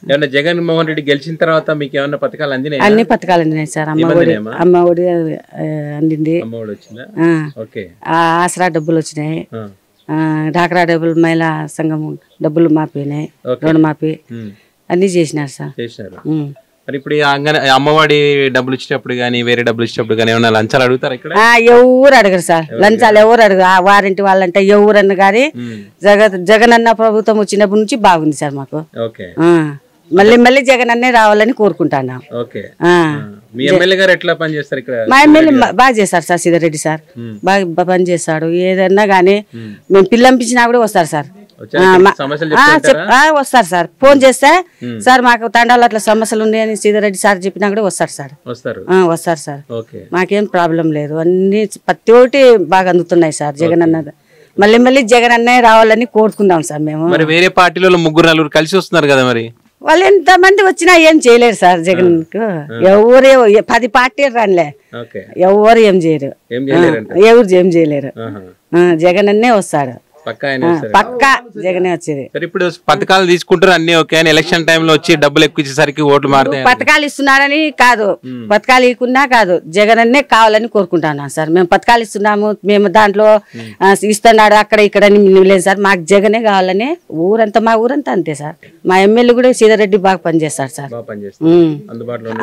ఏమన్నా జగన్మోహన్ రెడ్డి గెలిచిన తర్వాత మీకు ఏమన్నా పథకాలు అందినాయి? అన్ని పథకాలు అందినాయి సార్. అమ్మ ఒడి అందింది, ఆసరా డబ్బులు వచ్చినాయి, డాక్రా డబ్బులు, మహిళా సంఘం డబ్బులు మాపినాయి, రుణమాఫీ అన్ని చేసినారు సార్. మరి ఇప్పుడు అమ్మఒడి డబ్బులు ఇచ్చేటప్పుడు కానీ వేరే డబ్బులు ఇచ్చేటప్పుడు కానీ ఏమన్నా లంచాలు అడుగుతారు ఇక్కడ? ఎవరు అడగరు సార్, లంచాలు ఎవరు అడగరు. వారింటి వాళ్ళంటే ఎవరన్నా కానీ జగన్ అన్న ప్రభుత్వం వచ్చినప్పటి నుంచి బాగుంది సార్ మాకు. మళ్ళీ మళ్ళీ జగన్ అన్నే రావాలని కోరుకుంటున్నాం. మా ఎమ్మెల్యే బాగా చేస్తారు సార్, సిద్ధారెడ్డి సార్ బాగా పని చేస్తాడు. ఏదన్నా గానీ మేము పిల్లంపించినా కూడా వస్తారు సార్, వస్తారు సార్. ఫోన్ చేస్తే సార్ మాకు తండాలు అట్లా సమస్యలు ఉన్నాయని సిద్ధారెడ్డి సార్ చెప్పినా కూడా వస్తారు సార్. వస్తారు సార్, మాకేం ప్రాబ్లం లేదు. అన్ని ప్రతి ఒక్కటి బాగా అందుతున్నాయి సార్. జగన్ అన్న మళ్ళీ మళ్ళీ జగన్ అన్నే రావాలని కోరుకుందాం సార్ మేము. వేరే పార్టీలో 3-4 కలిసి వస్తున్నారు కదా, మరి వాళ్ళు ఎంత మంది వచ్చినా ఏం చేయలేరు సార్ జగన్ కు. ఎవరు 10 పార్టీలు రానిలే, ఎవరు ఏం చేయరు, ఎవరు ఏం చేయలేరు. జగన్ అన్నే వస్తాడు, పక్కా జగనే వచ్చేది. ఇప్పుడు పథకాలు తీసుకుంటారు అన్ని ఓకే అని ఎలక్షన్ టైం లో వచ్చి డబ్బులు ఎక్కువ ఇచ్చేసరికి ఓట్లు మారుతాయి. పథకాలు ఇస్తున్నారని కాదు, పథకాలు ఇవ్వకున్నా కాదు, జగన్ అన్నే కావాలని కోరుకుంటున్నాం సార్. మేము పథకాలు ఇస్తున్నాము, మేము దాంట్లో ఇస్తున్నాడు అక్కడ ఇక్కడ లేదు సార్. మాకు జగనే కావాలని ఊరంతా, మా ఊరంతా అంతే సార్. మా ఎమ్మెల్యే కూడా సిద్ధారెడ్డి బాగా పనిచేస్తారు సార్,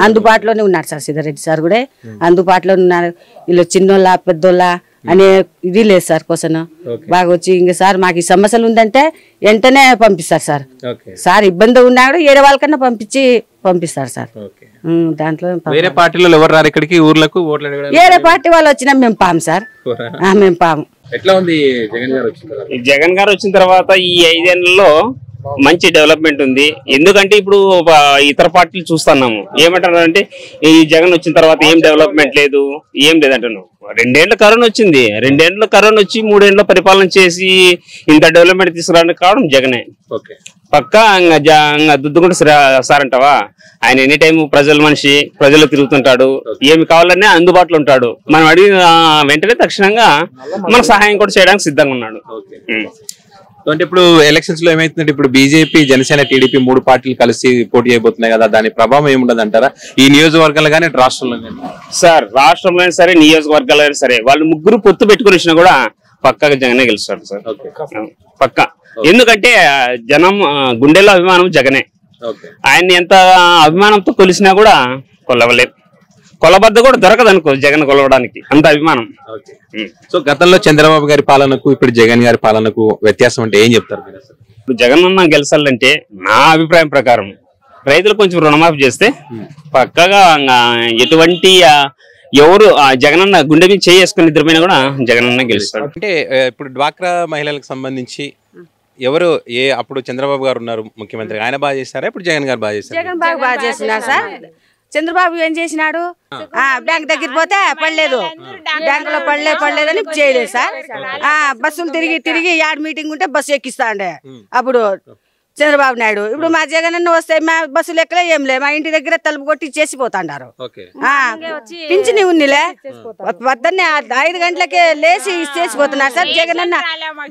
అందుబాటులోనే ఉన్నారు సార్. సిద్ధారెడ్డి సార్ కూడా అందుబాటులో ఉన్నారు. వీళ్ళు చిన్నోళ్ళ పెద్దోళ్ళ అనే ఇది లేదు సార్. క్వశ్చన్ బాగా వచ్చి ఇంకా సార్ మాకు ఈ సమస్యలు ఉందంటే వెంటనే పంపిస్తారు సార్. సార్ ఇబ్బంది ఉన్నా కూడా ఏరే వాళ్ళకన్నా పంపిస్తారు సార్. దాంట్లో వేరే పార్టీలో ఎవరు రారు ఇక్కడికి ఊర్లకు ఓట్లు? వేరే పార్టీ వాళ్ళు వచ్చినా మేము పాము సార్, మేము పాము. ఎట్లా ఉంది జగన్ గారు వచ్చిన తర్వాత ఈ 5 ఏళ్లలో మంచి డెవలప్మెంట్ ఉంది. ఎందుకంటే ఇప్పుడు ఇతర పార్టీలు చూస్తున్నాము ఏమంటారు అంటే ఈ జగన్ వచ్చిన తర్వాత ఏం డెవలప్మెంట్ లేదు, ఏం లేదంటాను. 2 ఏళ్ళ కరోనా వచ్చింది, 2 ఏళ్ళ కరోనా వచ్చి 3 ఏళ్ళ పరిపాలన చేసి ఇంత డెవలప్మెంట్ తీసుకురావడానికి కావడం జగనే. పక్కా దుద్దుకుంటూ సార్ అంటావా? ఆయన ఎనీ టైం ప్రజల మనిషి, ప్రజలు తిరుగుతుంటాడు, ఏమి కావాలనే అందుబాటులో ఉంటాడు. మనం అడిగిన వెంటనే తక్షణంగా మనకు సహాయం కూడా చేయడానికి సిద్ధంగా ఉన్నాడు. అంటే ఇప్పుడు ఎలక్షన్స్ లో ఏమైతుందంటే ఇప్పుడు బీజేపీ, జనసేన, టీడీపీ 3 పార్టీలు కలిసి పోటీ అయిపోతున్నాయి కదా, దాని ప్రభావం ఏముండదు అంటారా ఈ నియోజకవర్గాలు కానీ రాష్ట్రంలో కానీ? సార్ రాష్ట్రంలో సరే నియోజకవర్గాలు సరే వాళ్ళు ముగ్గురు పొత్తు పెట్టుకుని వచ్చినా కూడా పక్కాగా జగనే గెలుస్తాడు సార్, పక్కా. ఎందుకంటే జనం గుండెల్లో అభిమానం జగనే. ఆయన్ని ఎంత అభిమానంతో కొలిసినా కూడా కొలవలేదు, కొలబద్ద కూడా దొరకదు అనుకో జగన్ కొలవడానికి, అంత అభిమానం. సో గతంలో చంద్రబాబు గారి పాలనకు ఇప్పుడు జగన్ గారి పాలనకు వ్యత్యాసం అంటే ఏం చెప్తారు? ఇప్పుడు జగన్ అన్న గెలిచాలంటే నా అభిప్రాయం ప్రకారం రైతులు కొంచెం రుణమాఫీ చేస్తే పక్కగా ఎటువంటి ఎవరు జగనన్న గుండె మీద చేసుకుని ఇద్దరిపైన కూడా జగనన్న గెలుస్తాడు. అంటే ఇప్పుడు డ్వాక్రా మహిళలకు సంబంధించి ఎవరు అప్పుడు చంద్రబాబు గారు ఉన్నారు ముఖ్యమంత్రి, ఆయన బాగా చేస్తారా ఇప్పుడు జగన్ గారు బాగా చేస్తారు? జగన్ బాగా చేస్తున్నారు సార్. చంద్రబాబు ఏం చేసినాడు, బ్యాంక్ దగ్గర పోతే పడలేదు, బ్యాంకులో పడలేదని చేయలేదు సార్. బస్సులు తిరిగి యాడ్ మీటింగ్ ఉంటే బస్సు ఎక్కిస్తా ఉండే అప్పుడు చంద్రబాబు నాయుడు. ఇప్పుడు మా జగన్ అన్న వస్తే మా బస్సులు ఎక్కలే ఏం లే, మా ఇంటి దగ్గర తలుపు కొట్టి చేసిపోతాండారు. పింఛని ఉన్నిలే వద్దన్నే 5 గంటలకే లేచి చేసిపోతున్నారు సార్.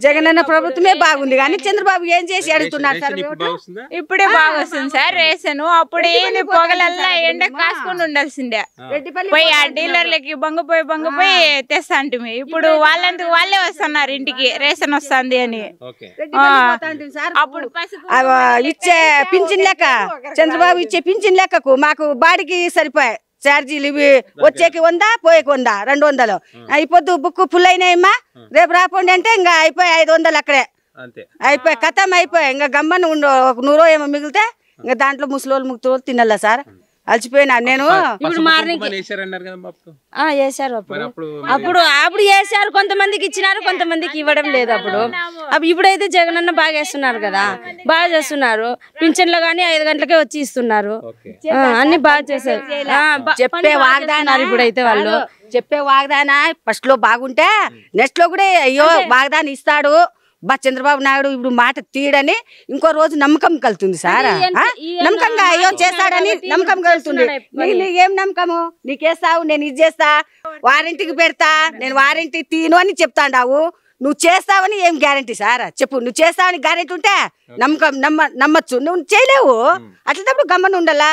జగన్ అన్న ప్రభుత్వమే బాగుంది కానీ చంద్రబాబు ఏం చేసి అడుగుతున్నారు సార్? ఇప్పుడే బాగా వస్తుంది సార్ రేషన్. అప్పుడే పొగలల్లా ఎండ కాసుకొని ఉండాల్సిందే, పోయి ఆ డీలర్లకి బంగిపోయి తెస్తా అంటే ఇప్పుడు వాళ్ళందుకు వాళ్ళే వస్తున్నారు ఇంటికి రేషన్ వస్తుంది అని. అప్పుడు ఇచ్చే పింఛన్ లెక్క చంద్రబాబు ఇచ్చే పింఛన్ లెక్కకు మాకు బాడికి సరిపోయాయి ఛార్జీలు. ఇవి వచ్చేకి 100 పోయేకి 100, 200. అయిపోద్దు బుక్ ఫుల్ అయినాయమ్మా రేపు రాపోండి అంటే ఇంకా అయిపోయి 500 అక్కడే అయిపోయి కథం అయిపోయి. ఇంకా గమ్మని 100 ఏమో మిగిలితే ఇంకా దాంట్లో ముసలోళ్ళు ముక్తోళ్ళు తినాలా సార్. అలసిపోయినా నేను. ఇప్పుడు మార్నింగ్ వేసారు, అప్పుడు వేసారు, కొంతమందికి ఇచ్చినారు, కొంతమందికి ఇవ్వడం లేదు. అప్పుడు ఇప్పుడైతే జగన్ అన్న బాగా వేస్తున్నారు కదా, బాగా చేస్తున్నారు. పింఛన్లు గానీ 5 గంటలకే వచ్చి ఇస్తున్నారు, అన్ని బాగా చేశారు. చెప్పే వాగ్దానాలు ఇప్పుడైతే వాళ్ళు చెప్పే వాగ్దాన ఫస్ట్ లో బాగుంటే నెక్స్ట్ లో కూడా అయ్యో వాగ్దానం ఇస్తాడు చంద్రబాబు నాయుడు ఇప్పుడు మాట తీయడని ఇంకో రోజు నమ్మకం కలుగుతుంది సార్. నమ్మకంగా అయ్యో చేస్తాడని నమ్మకం కలుగుతుంది. ఏం నమ్మకము? నీకేస్తావు, నేను ఇది చేస్తా, వారింటికి పెడతా, నేను వారింటికి తీను అని చెప్తాండావు. నువ్వు చేస్తావని ఏం గ్యారంటీ సార్ చెప్పు. నువ్వు చేస్తావని గ్యారంటీ ఉంటే నమ్మచ్చు. నువ్వు చేయలేవు. అట్లప్పుడు గమ్మని ఉండాలా.